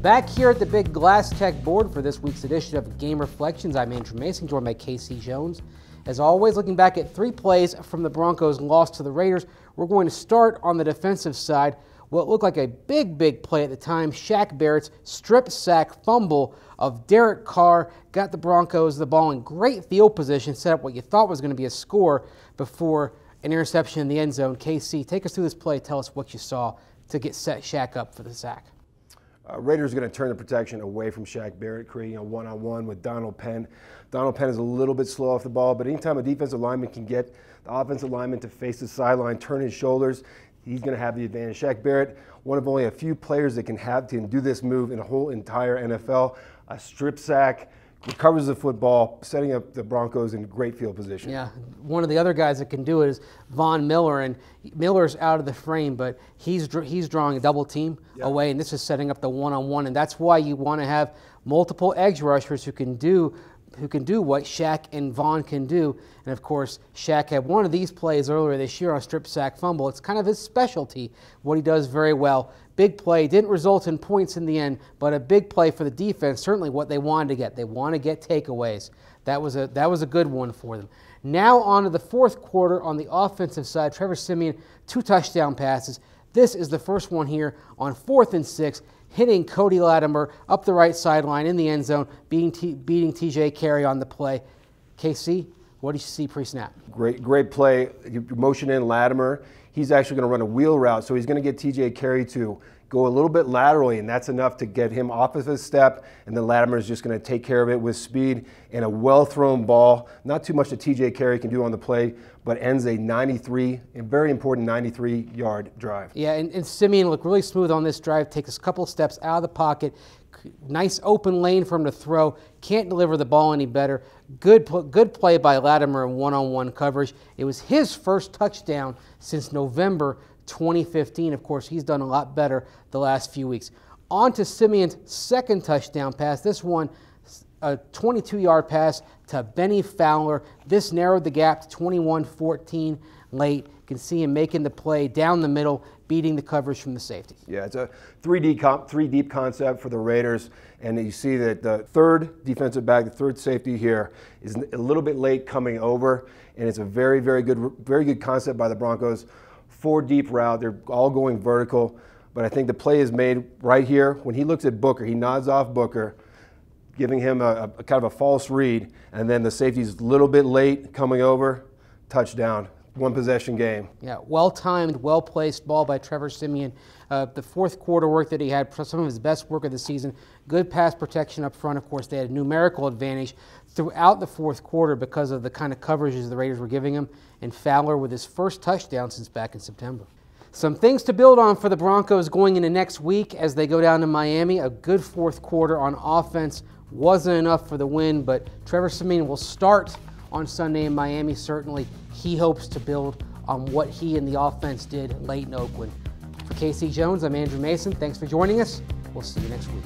Back here at the big glass tech board for this week's edition of Game Reflections, I'm Andrew Mason, joined by Casey Jones. As always, looking back at 3 plays from the Broncos' loss to the Raiders, we're going to start on the defensive side. What looked like a big play at the time, Shaq Barrett's strip sack fumble of Derek Carr got the Broncos the ball in great field position, set up what you thought was going to be a score before an interception in the end zone. KC, take us through this play. Tell us what you saw to get set Shaq up for the sack. Raiders are going to turn the protection away from Shaq Barrett, creating a one-on-one with Donald Penn. Donald Penn is a little bit slow off the ball, but anytime a defensive lineman can get the offensive lineman to face the sideline, turn his shoulders, he's going to have the advantage. Shaq Barrett, one of only a few players that can do this move in the whole entire NFL. A strip sack, recovers the football, setting up the Broncos in great field position. Yeah, one of the other guys that can do it is Von Miller, and Miller's out of the frame, but he's drawing a double team away, and this is setting up the one-on-one, and that's why you want to have multiple edge rushers who can do what Shaq and Von can do. And of course, Shaq had one of these plays earlier this year on a strip sack fumble. It's kind of his specialty, what he does very well. Big play, didn't result in points in the end, but a big play for the defense, certainly what they wanted to get. They want to get takeaways. That was a good one for them. Now on to the fourth quarter on the offensive side. Trevor Siemian, 2 touchdown passes. This is the first one here on 4th and 6. Hitting Cody Latimer up the right sideline in the end zone, beating TJ Carey on the play. KC, what did you see pre-snap? Great play. You motion in Latimer. He's actually going to run a wheel route, so he's going to get TJ Carey to go a little bit laterally, and that's enough to get him off of his step, and then Latimer is just going to take care of it with speed and a well-thrown ball. Not too much that TJ Carey can do on the play, but ends a very important 93-yard drive. Yeah, and Siemian looked really smooth on this drive, takes a couple steps out of the pocket. Nice open lane for him to throw. Can't deliver the ball any better. Good play by Latimer in one-on-one coverage. It was his first touchdown since November 2015. Of course, he's done a lot better the last few weeks. On to Siemian's second touchdown pass. This one, a 22-yard pass to Benny Fowler. This narrowed the gap to 21-14 late. You can see him making the play down the middle, beating the coverage from the safety. Yeah, it's a three deep concept for the Raiders, and you see that the third defensive back, the third safety here, is a little bit late coming over, and it's a very good concept by the Broncos. 4 deep route, they're all going vertical, but I think the play is made right here. When he looks at Booker, he nods off Booker, giving him a kind of a false read, and then the safety's a little bit late coming over, touchdown. 1-possession game. Yeah, well-timed, well-placed ball by Trevor Siemian. The fourth quarter work that he had, some of his best work of the season. Good pass protection up front. Of course, they had a numerical advantage throughout the fourth quarter because of the kind of coverages the Raiders were giving him. And Fowler with his first touchdown since back in September. Some things to build on for the Broncos going into next week as they go down to Miami. A good fourth quarter on offense wasn't enough for the win, but Trevor Siemian will start on Sunday in Miami. Certainly, he hopes to build on what he and the offense did late in Oakland. For Casey Jones, I'm Andrew Mason. Thanks for joining us. We'll see you next week.